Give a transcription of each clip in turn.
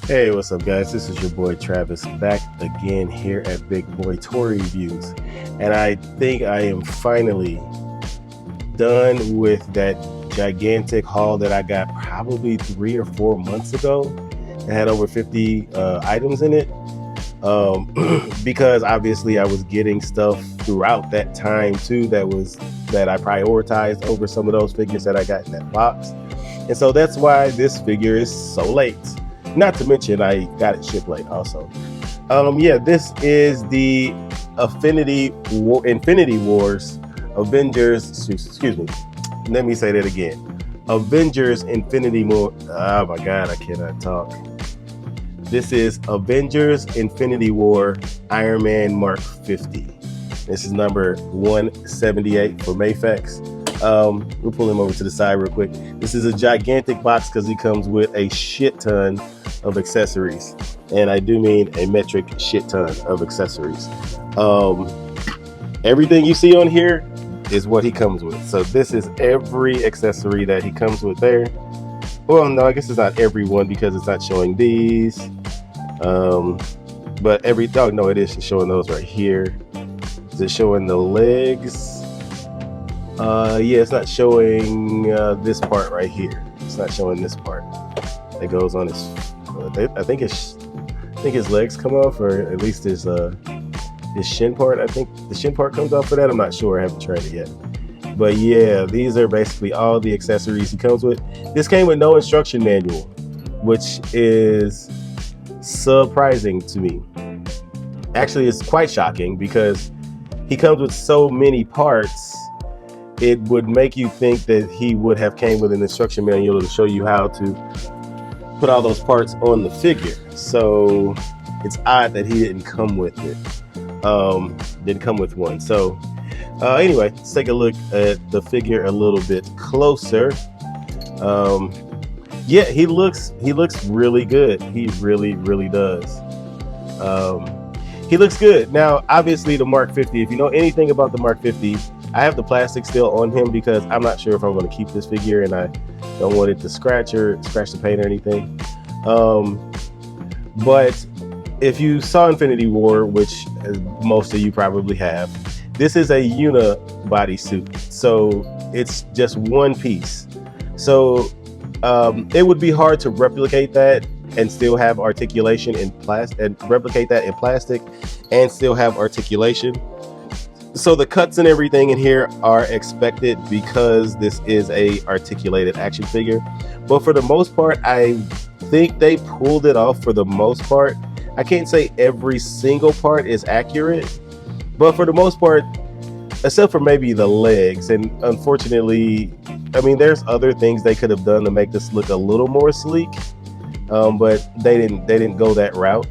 Hey, what's up, guys? This is your boy Travis back again here at Big Boy Toy Reviews. And I think I am finally done with that gigantic haul that I got probably 3 or 4 months ago. It had over 50 items in it. Because obviously I was getting stuff throughout that time too that I prioritized over some of those figures that I got in that box. And so that's why this figure is so late. Not to mention I got it shipped late also. Yeah, this is the Infinity Wars Avengers, excuse me. Let me say that again. Avengers Infinity War. Oh my god, I cannot talk. This is Avengers Infinity War Iron Man Mark 50. This is number 178 for Mafex. We'll pull him over to the side real quick. This is a gigantic box because he comes with a shit ton of accessories. And I do mean a metric shit ton of accessories. Everything you see on here is what he comes with. So this is every accessory that he comes with there. Well, no, I guess it's not every one because it's not showing these. But oh no, it is showing those right here. Is it showing the legs? Yeah, it's not showing this part right here. It's not showing this part that goes on his. I think his legs come off, or at least his shin part. I think the shin part comes off for that. I'm not sure. I haven't tried it yet. But yeah, these are basically all the accessories he comes with. This came with no instruction manual, which is surprising to me. Actually, it's quite shocking because he comes with so many parts. It would make you think that he would have came with an instruction manual to show you how to put all those parts on the figure. So it's odd that he didn't come with it. Didn't come with one. So anyway, let's take a look at the figure a little bit closer. Yeah, he looks really good. He really does. He looks good. Now, obviously the Mark 50, if you know anything about the Mark 50, I have the plastic still on him because I'm not sure if I'm going to keep this figure and I don't want it to scratch the paint or anything. But if you saw Infinity War, which most of you probably have, this is a unibody suit. So it's just one piece. So it would be hard to replicate that and still have articulation in plastic, and replicate that in plastic and still have articulation. So the cuts and everything in here are expected because this is a articulated action figure. But for the most part, I think they pulled it off for the most part. I can't say every single part is accurate, but for the most part, except for maybe the legs. And unfortunately, I mean, there's other things they could have done to make this look a little more sleek, but they didn't go that route.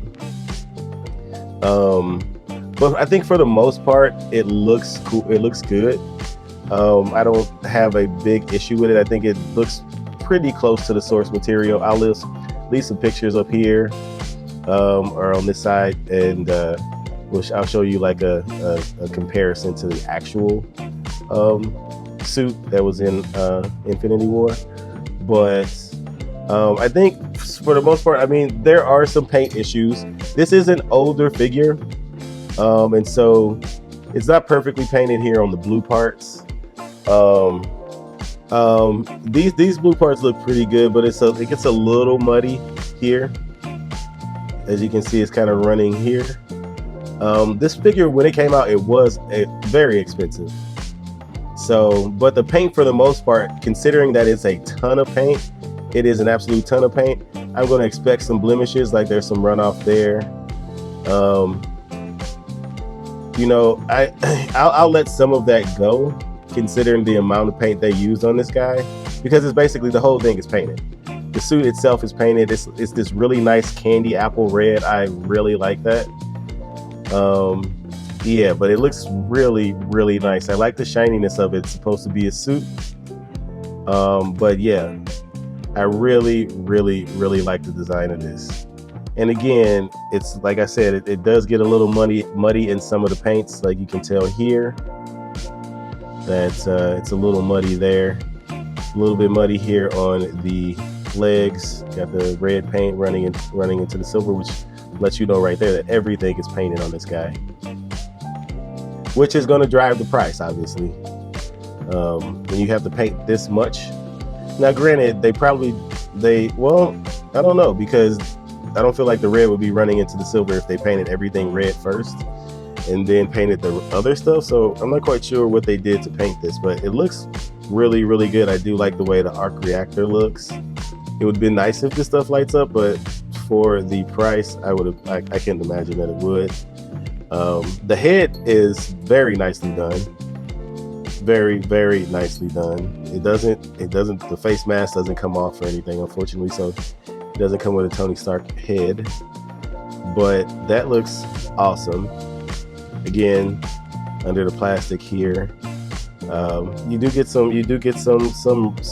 But I think for the most part, it looks cool. It looks good. I don't have a big issue with it. I think it looks pretty close to the source material. I'll leave some pictures up here or on this side, and I'll show you like a comparison to the actual suit that was in Infinity War. But I think for the most part, I mean, there are some paint issues. This is an older figure. And so it's not perfectly painted here on the blue parts. These blue parts look pretty good, but it gets a little muddy here. As you can see, it's kind of running here. This figure, when it came out, it was very expensive. So, but the paint for the most part, considering that it's a ton of paint, it is an absolute ton of paint. I'm going to expect some blemishes, like there's some runoff there. You know, I'll let some of that go, considering the amount of paint they used on this guy, because it's basically the whole thing is painted. The suit itself is painted. It's this really nice candy apple red. I really like that. Yeah, but it looks really nice. I like the shininess of it. It's supposed to be a suit. But yeah, I really like the design of this. And again, it's like I said, it does get a little muddy in some of the paints. Like you can tell here that it's a little muddy there, a little bit muddy here on the legs, got the red paint running into the silver, which lets you know right there that everything is painted on this guy, which is going to drive the price, obviously. When you have to paint this much. Now, granted, well, I don't know, because I don't feel like the red would be running into the silver if they painted everything red first and then painted the other stuff. So I'm not quite sure what they did to paint this, but it looks really, really good. I do like the way the arc reactor looks. It would be nice if this stuff lights up, but for the price, I can't imagine that it would. The head is very nicely done. Very, very nicely done. The face mask doesn't come off or anything, unfortunately, so it doesn't come with a Tony Stark head, but that looks awesome. Again, under the plastic here, you do get some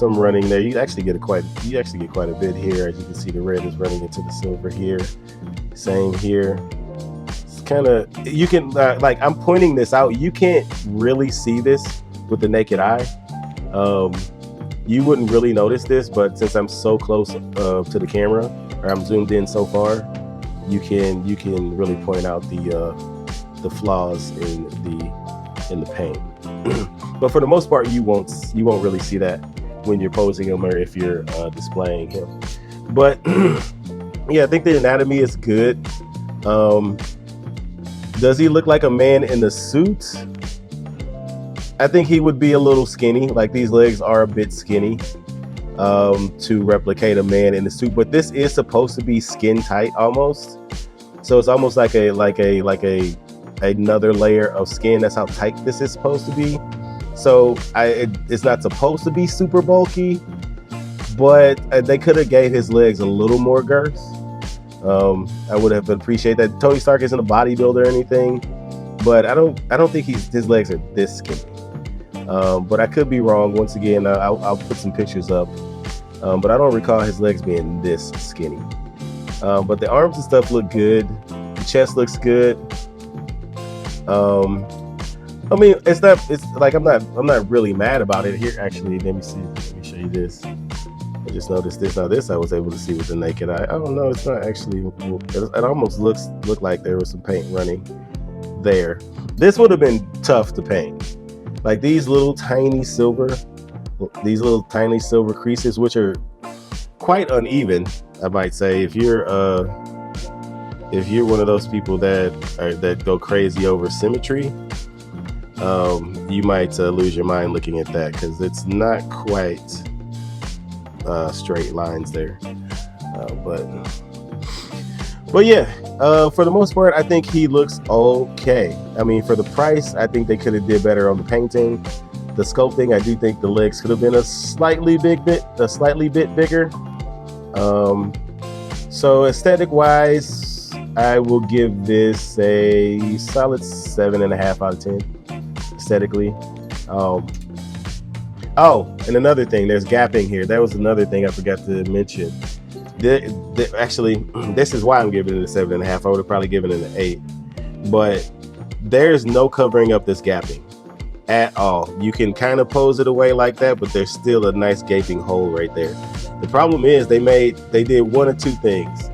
running there. You actually get quite a bit here. As you can see, the red is running into the silver here. Same here. It's kind of, you can like, I'm pointing this out. You can't really see this with the naked eye. You wouldn't really notice this, but since I'm so close to the camera, or I'm zoomed in so far, you can really point out the flaws in the paint. But for the most part, you won't really see that when you're posing him or if you're displaying him. But yeah, I think the anatomy is good. Does he look like a man in a suit? I think he would be a little skinny. Like, these legs are a bit skinny to replicate a man in a suit, but this is supposed to be skin tight almost. So it's almost like another layer of skin. That's how tight this is supposed to be. So it's not supposed to be super bulky, but they could have gave his legs a little more girth. I would have appreciated that. Tony Stark isn't a bodybuilder or anything, but I don't think his legs are this skinny. But I could be wrong. Once again, I'll put some pictures up, but I don't recall his legs being this skinny. But the arms and stuff look good. The chest looks good. I mean, it's like, I'm not really mad about it. Here, actually, let me show you this. I just noticed this. Now this I was able to see with the naked eye. I don't know, it's not actually, it almost looked like there was some paint running there. This would have been tough to paint. Like, these little tiny silver creases, which are quite uneven, I might say. If you're one of those people that go crazy over symmetry, you might lose your mind looking at that, because it's not quite straight lines there. But yeah, for the most part, I think he looks okay. I mean, for the price, I think they could have did better on the painting. The sculpting, I do think the legs could have been a slightly bit bigger. So aesthetic wise, I will give this a solid 7.5 out of 10 aesthetically. Oh, and another thing, there's gapping here. That was another thing I forgot to mention. Actually, this is why I'm giving it a 7.5. I would have probably given it an 8. But there's no covering up this gapping at all. You can kind of pose it away like that, but there's still a nice gaping hole right there. The problem is they did one of two things,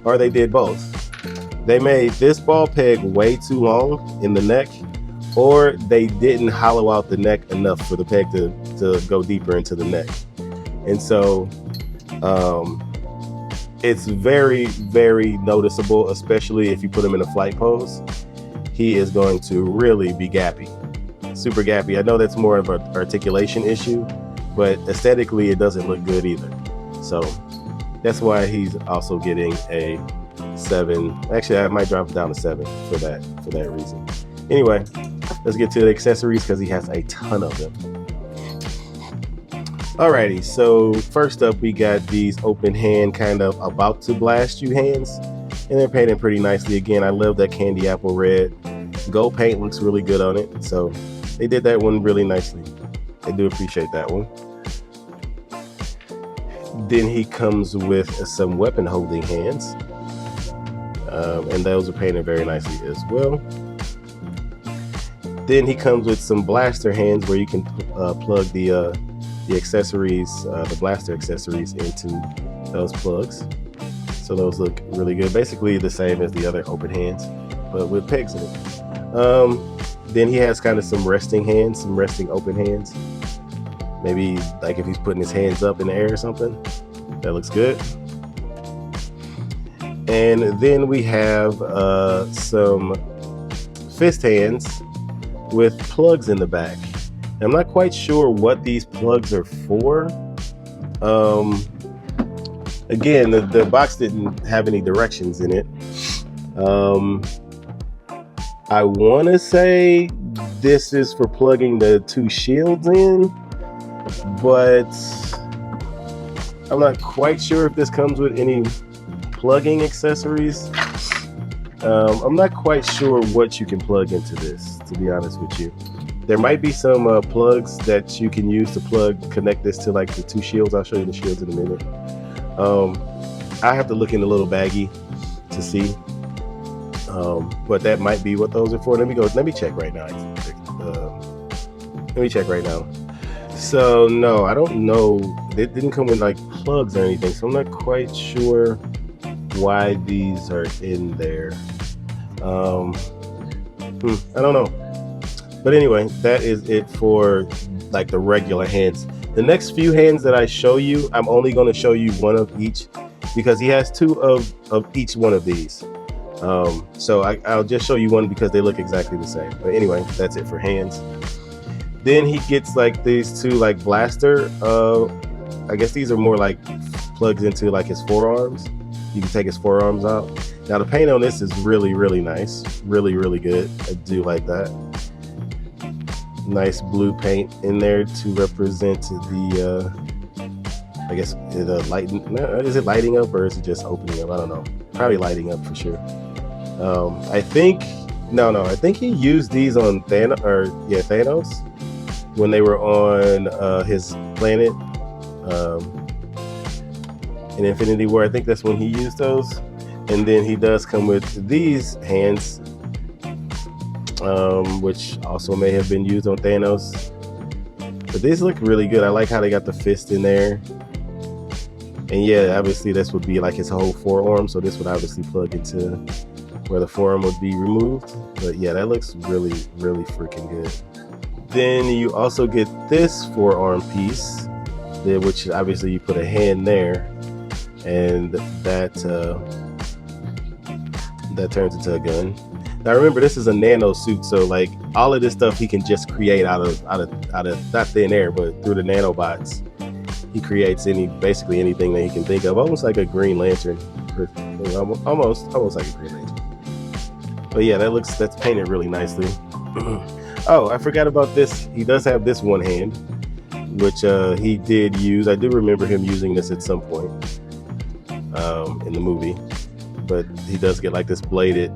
or they did both. They made this ball peg way too long in the neck, or they didn't hollow out the neck enough for the peg to go deeper into the neck. And so it's very, very noticeable, especially if you put him in a flight pose. He is going to really be gappy, super gappy. I know that's more of an articulation issue, but aesthetically it doesn't look good either. So that's why he's also getting a 7. Actually, I might drop it down to 7 for that reason. Anyway, let's get to the accessories, because he has a ton of them. Alrighty, so first up we got these open hand, kind of about to blast you hands, and they're painted pretty nicely. Again, I love that candy apple red. Gold paint looks really good on it, so they did that one really nicely. I do appreciate that one. Then he comes with some weapon holding hands, and those are painted very nicely as well. Then he comes with some blaster hands where you can plug the the accessories, the blaster accessories into those plugs. So those look really good. Basically the same as the other open hands, but with pegs in it. Then he has kind of some resting hands, some resting open hands. Maybe like if he's putting his hands up in the air or something. That looks good. And then we have some fist hands with plugs in the back. I'm not quite sure what these plugs are for. Again, the box didn't have any directions in it. I want to say this is for plugging the two shields in, but I'm not quite sure if this comes with any plugging accessories. I'm not quite sure what you can plug into this, to be honest with you. There might be some plugs that you can use to connect this to like the two shields. I'll show you the shields in a minute. I have to look in the little baggie to see. But that might be what those are for. Let me check right now. Let me check right now. So no, I don't know. It didn't come with like plugs or anything, so I'm not quite sure why these are in there. I don't know. But anyway, that is it for like the regular hands. The next few hands that I show you, I'm only going to show you one of each because he has two of each one of these. So I'll just show you one because they look exactly the same. But anyway, that's it for hands. Then he gets like these two like blaster. I guess these are more like plugs into like his forearms. You can take his forearms out. Now the paint on this is really, really nice. Really, really good. I do like that. Nice blue paint in there to represent the, I guess the lighting. Is it lighting up or is it just opening up? I don't know. Probably lighting up for sure. I think I think he used these on Thanos when they were on his planet in Infinity War. I think that's when he used those. And then he does come with these hands, which also may have been used on Thanos. But these look really good. I like how they got the fist in there. And yeah, obviously this would be like his whole forearm, so this would obviously plug into where the forearm would be removed. But yeah, that looks really, really freaking good. Then you also get this forearm piece, which obviously you put a hand there, and that turns into a gun. Now remember, this is a nano suit, so like all of this stuff he can just create out of not thin air, but through the nanobots. He creates basically anything that he can think of, almost like a Green Lantern, almost like a Green Lantern. But yeah, that's painted really nicely. Oh, I forgot about this. He does have this one hand, which he did use. I do remember him using this at some point in the movie. But he does get like this bladed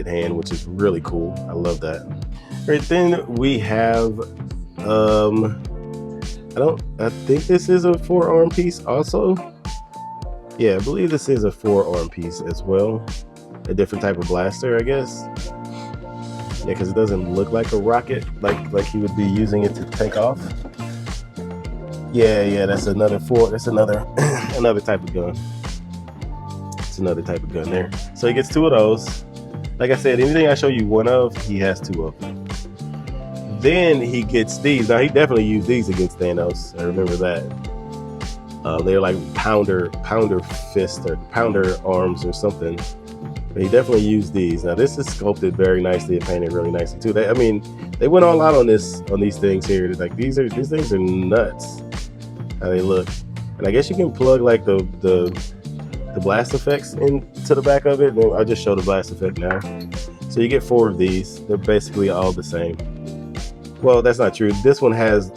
hand, which is really cool. I love that. Right, then we have I think this is a forearm piece also. Yeah, I believe this is a forearm piece as well. A different type of blaster, I guess. Yeah, because it doesn't look like a rocket, like he would be using it to take off. Yeah, that's another another type of gun. It's another type of gun there. So he gets two of those. Like I said, anything I show you one of, he has two of them. Then he gets these. Now he definitely used these against Thanos. I remember that. They're like pounder fist or pounder arms or something. But he definitely used these. Now this is sculpted very nicely and painted really nicely too. They went all out on these things here. Like these things are nuts. How they look. And I guess you can plug like the blast effects into the back of it. I'll just show the blast effect now. So you get 4 of these. They're basically all the same. Well, that's not true. This one has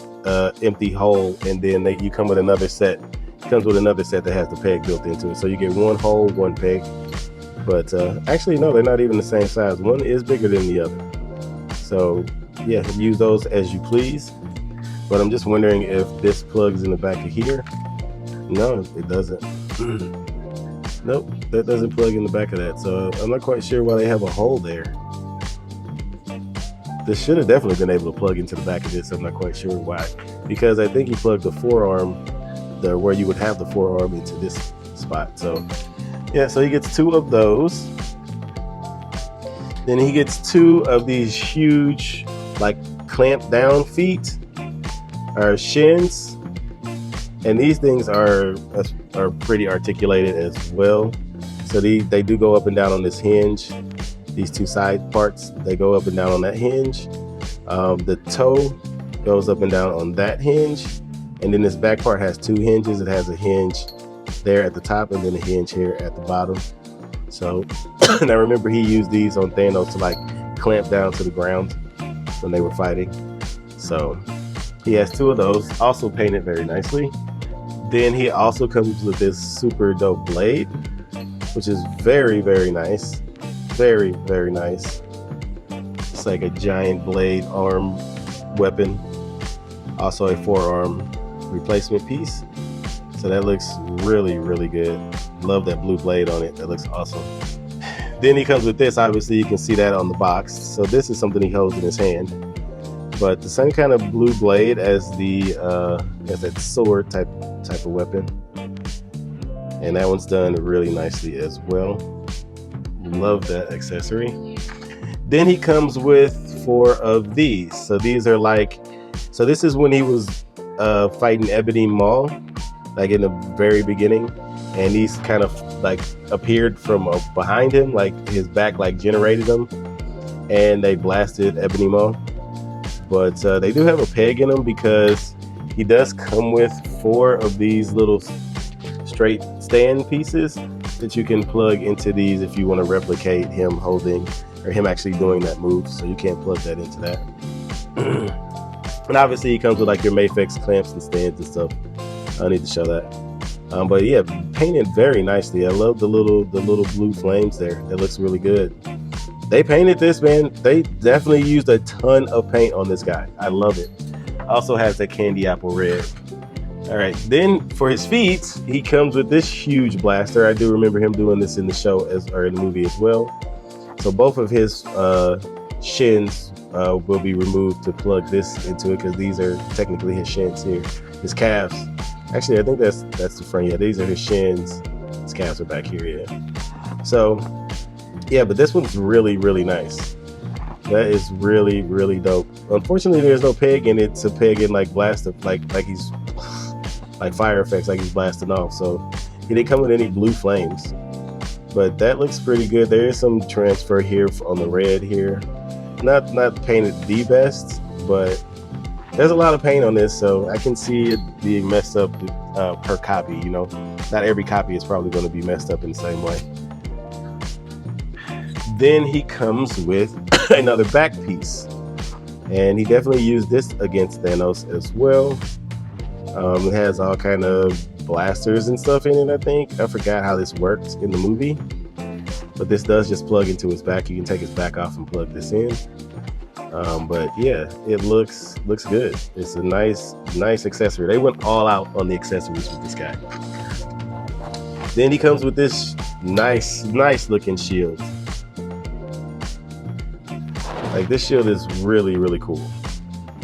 empty hole, and then you come with another set. It comes with another set that has the peg built into it. So you get 1 hole, 1 peg. But actually, no, they're not even the same size. One is bigger than the other. So yeah, use those as you please. But I'm just wondering if this plugs in the back of here. No, it doesn't. Nope, that doesn't plug in the back of that. So I'm not quite sure why they have a hole there. This should have definitely been able to plug into the back of this. I'm not quite sure why because I think he plugged the forearm, where you would have the forearm, into this spot. So yeah, so he gets 2 of those. Then he gets 2 of these huge, like, clamped down feet, or shins, and these things are pretty articulated as well. So they do go up and down on this hinge. These 2 side parts, they go up and down on that hinge. The toe goes up and down on that hinge, and then this back part has 2 hinges. It has a hinge there at the top and then a hinge here at the bottom. So and I remember he used these on Thanos to, like, clamp down to the ground when they were fighting. So he has 2 of those, also painted very nicely. Then he also comes with this super dope blade, which is very, very nice. Very, very nice. It's like a giant blade arm weapon. Also a forearm replacement piece. So that looks really, really good. Love that blue blade on it. That looks awesome. Then he comes with this. Obviously, you can see that on the box. So this is something he holds in his hand. But the same kind of blue blade as that sword type of weapon. And that one's done really nicely as well. Love that accessory. Then he comes with 4 of these. So these are like, so this is when he was fighting Ebony Maw, like in the very beginning, and these kind of like appeared from behind him, like his back like generated them, and they blasted Ebony Maw. But they do have a peg in them, because he does come with 4 of these little straight stand pieces that you can plug into these if you want to replicate him holding, or him actually doing that move. So you can't plug that into that. And obviously he comes with like your Mafex clamps and stands and stuff. I don't need to show that. But yeah, painted very nicely. I love the little blue flames there. That looks really good. They painted this, man. They definitely used a ton of paint on this guy. I love it. Also has that candy apple red. All right, then for his feet, he comes with this huge blaster. I do remember him doing this in the show or in the movie as well. So both of his shins will be removed to plug this into it, because these are technically his shins here. His calves. Actually, I think that's the front. Yeah, these are his shins. His calves are back here. Yeah. So yeah, but this one's really, really nice. That is really, really dope. Unfortunately, there's no peg in it to peg in like blast of like he's like fire effects, like he's blasting off. So he didn't come with any blue flames, but that looks pretty good. There is some transfer here on the red here. Not painted the best, but there's a lot of paint on this, so I can see it being messed up per copy. You know, not every copy is probably going to be messed up in the same way. Then he comes with another back piece, and he definitely used this against Thanos as well. It has all kind of blasters and stuff in it. I think I forgot how this worked in the movie, but this does just plug into his back. You can take his back off and plug this in. But yeah, it looks good. It's a nice accessory. They went all out on the accessories with this guy. Then he comes with this nice looking shield. Like, this shield is really, really cool.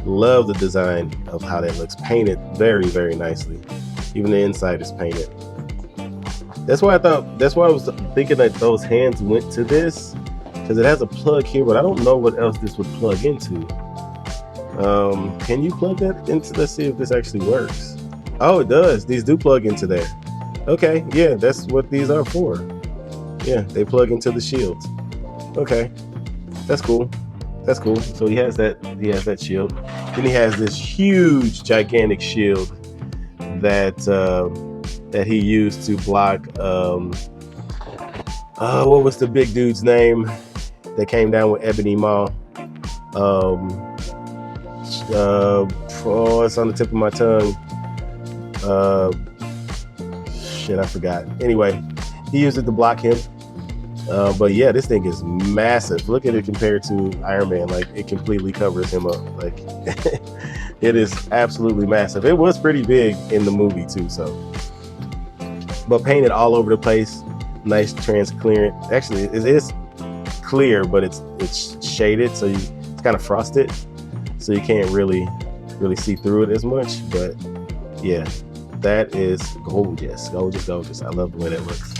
Love the design of how that looks. Painted very, very nicely. Even the inside is painted. That's why I was thinking that those hands went to this, because it has a plug here, but I don't know what else this would plug into. Can you plug that into? Let's see if this actually works. Oh, it does. These do plug into there. Okay, yeah, that's what these are for. Yeah, they plug into the shield. Okay, that's cool. That's cool. So he has that shield. Then he has this huge, gigantic shield that he used to block. What was the big dude's name that came down with Ebony Maw? It's on the tip of my tongue. Shit, I forgot. Anyway, he used it to block him. But yeah, this thing is massive. Look at it compared to Iron Man. Like, it completely covers him up. Like, it is absolutely massive. It was pretty big in the movie too. So, but painted all over the place. Nice transparent. Actually, it is clear, but it's shaded, so it's kind of frosted, so you can't really really see through it as much. But yeah, that is gorgeous, gorgeous, gorgeous. I love the way that looks.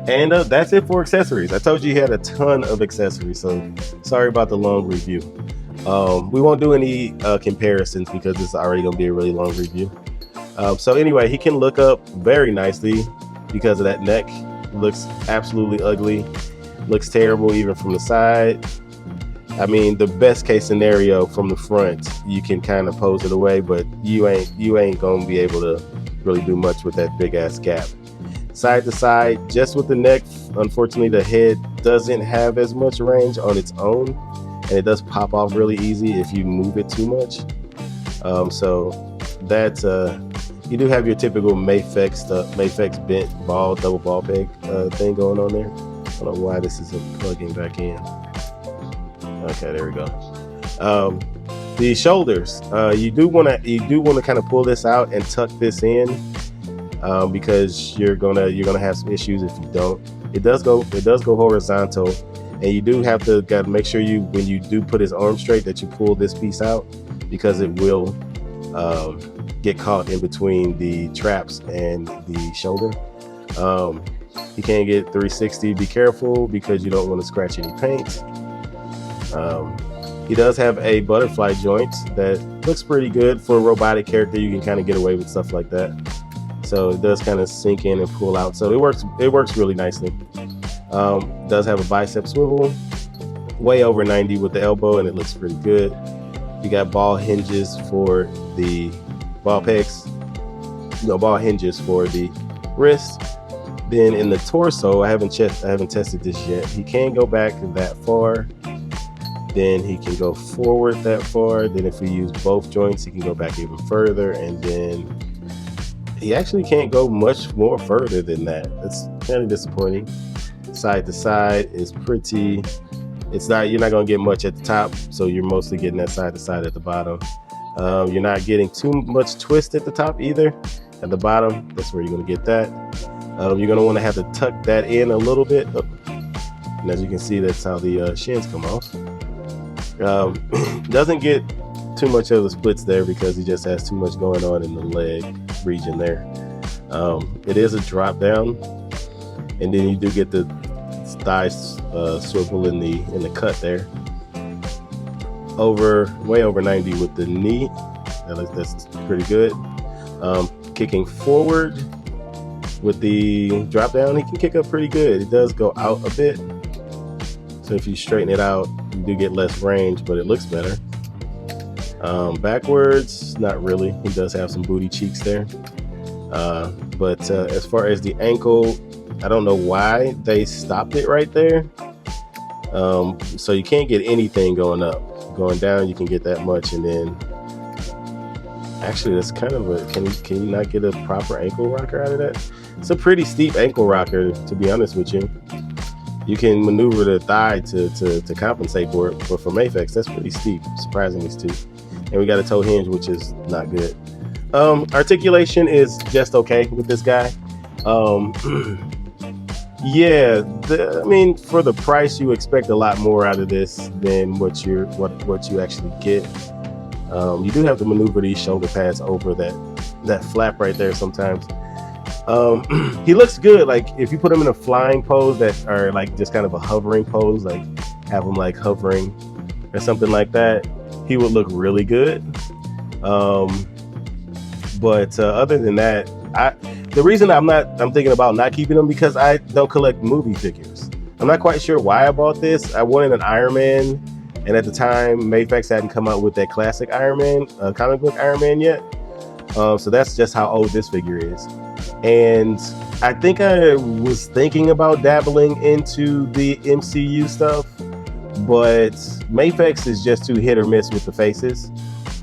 And that's it for accessories. I told you he had a ton of accessories, so sorry about the long review. We won't do any comparisons because it's already going to be a really long review. So anyway, he can look up very nicely because of that neck. Looks absolutely ugly. Looks terrible even from the side. I mean, the best case scenario from the front, you can kind of pose it away, but you ain't going to be able to really do much with that big ass gap. Side to side, just with the neck, unfortunately the head doesn't have as much range on its own, and it does pop off really easy if you move it too much. So that's you do have your typical Mafex bent ball, double ball peg thing going on there. I don't know why this isn't plugging back in. Okay, there we go. The shoulders, you do want to kind of pull this out and tuck this in. Because you're gonna have some issues if you don't. It does go horizontal, and you do have to gotta make sure when you do put his arm straight that you pull this piece out, because it will get caught in between the traps and the shoulder. You can't get 360. Be careful because you don't want to scratch any paint. He does have a butterfly joint that looks pretty good for a robotic character. You can kind of get away with stuff like that. So it does kind of sink in and pull out. So it works really nicely. Does have a bicep swivel, way over 90 with the elbow, and it looks pretty good. You got ball hinges for the ball pegs, ball hinges for the wrist. Then in the torso, I haven't tested this yet. He can go back that far. Then he can go forward that far. Then if we use both joints, he can go back even further, and then he actually can't go much more further than that. That's kind of disappointing. Side to side is pretty. You're not going to get much at the top, so you're mostly getting that side to side at the bottom. You're not getting too much twist at the top either. At the bottom, that's where you're going to get that. You're going to want to have to tuck that in a little bit. And as you can see, that's how the shins come off. Doesn't get too much of the splits there because he just has too much going on in the leg region there. It is a drop down, and then you do get the thigh swivel in the cut there. Way over 90 with the knee. That's pretty good. Kicking forward with the drop down, he can kick up pretty good. It does go out a bit, so if you straighten it out, you do get less range, but it looks better. Backwards, not really. He does have some booty cheeks there. But as far as the ankle, I don't know why they stopped it right there. So you can't get anything going up. Going down, you can get that much, and then actually that's kind of a, can you not get a proper ankle rocker out of that? It's a pretty steep ankle rocker, to be honest with you. You can maneuver the thigh to compensate for it, but for Mafex, that's pretty steep, surprisingly steep. And we got a toe hinge, which is not good. Articulation is just okay with this guy. Yeah, I mean, for the price, you expect a lot more out of this than what you actually get. You do have to maneuver these shoulder pads over that flap right there sometimes. He looks good. Like if you put him in a flying pose that are like just kind of a hovering pose, like have him like hovering or something like that, he would look really good. But other than that, the reason I'm thinking about not keeping them because I don't collect movie figures. I'm not quite sure why I bought this. I wanted an Iron Man, and at the time, Mafex hadn't come out with that classic Iron Man, comic book Iron Man yet. So that's just how old this figure is. And I think I was thinking about dabbling into the MCU stuff, but Mafex is just too hit or miss with the faces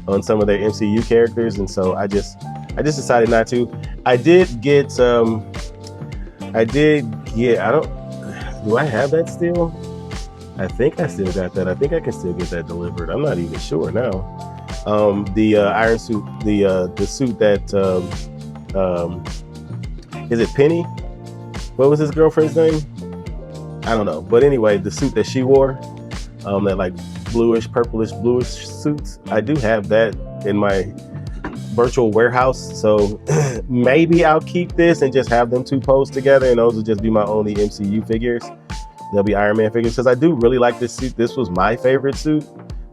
on some of their MCU characters, and so I just decided not to. I did get do I have that still? I think I still got that. I think I can still get that delivered. I'm not even sure now. The iron suit, the suit that is it Penny? What was his girlfriend's name? I don't know. But anyway, the suit that she wore, that like bluish, purplish, bluish suits. I do have that in my virtual warehouse, so maybe I'll keep this and just have them two pose together, and those will just be my only MCU figures. They'll be Iron Man figures, because I do really like this suit. This was my favorite suit,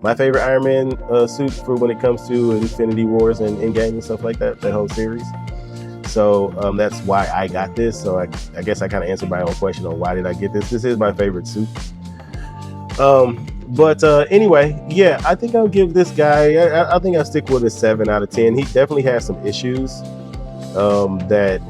my favorite Iron Man suit for when it comes to Infinity Wars and Endgame and stuff like that, that whole series. So that's why I got this. So I guess I kind of answered my own question on why did I get this. This is my favorite suit. But anyway, yeah, I think I'll give this guy, I think I'll stick with a 7 out of 10. He definitely has some issues that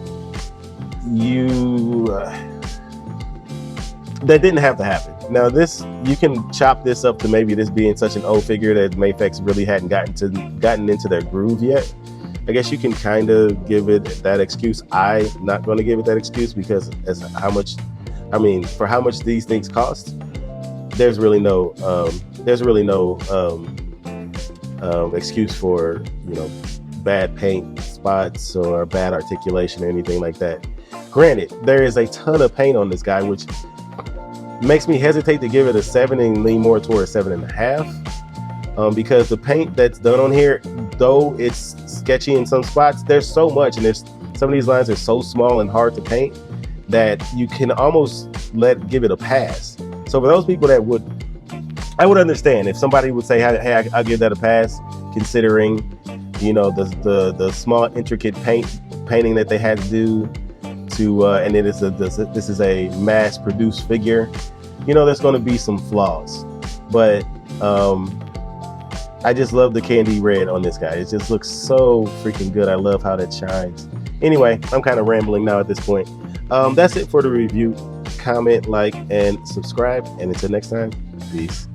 that didn't have to happen. Now this, you can chop this up to maybe this being such an old figure that Mafex really hadn't gotten into their groove yet. I guess you can kind of give it that excuse. I'm not going to give it that excuse, because as how much, I mean, for how much these things cost, there's really no excuse for, you know, bad paint spots or bad articulation or anything like that. Granted, there is a ton of paint on this guy, which makes me hesitate to give it a 7 and lean more toward a 7.5, because the paint that's done on here, though it's sketchy in some spots, there's so much, and there's some of these lines are so small and hard to paint that you can almost give it a pass. So for those people that I would understand if somebody would say, hey, I'll give that a pass, considering, you know, the small intricate painting that they had to do to, and then this is a mass-produced figure. You know, there's going to be some flaws, but I just love the candy red on this guy. It just looks so freaking good. I love how that shines. Anyway, I'm kind of rambling now at this point. That's it for the review. Comment, like, and subscribe. And until next time, peace.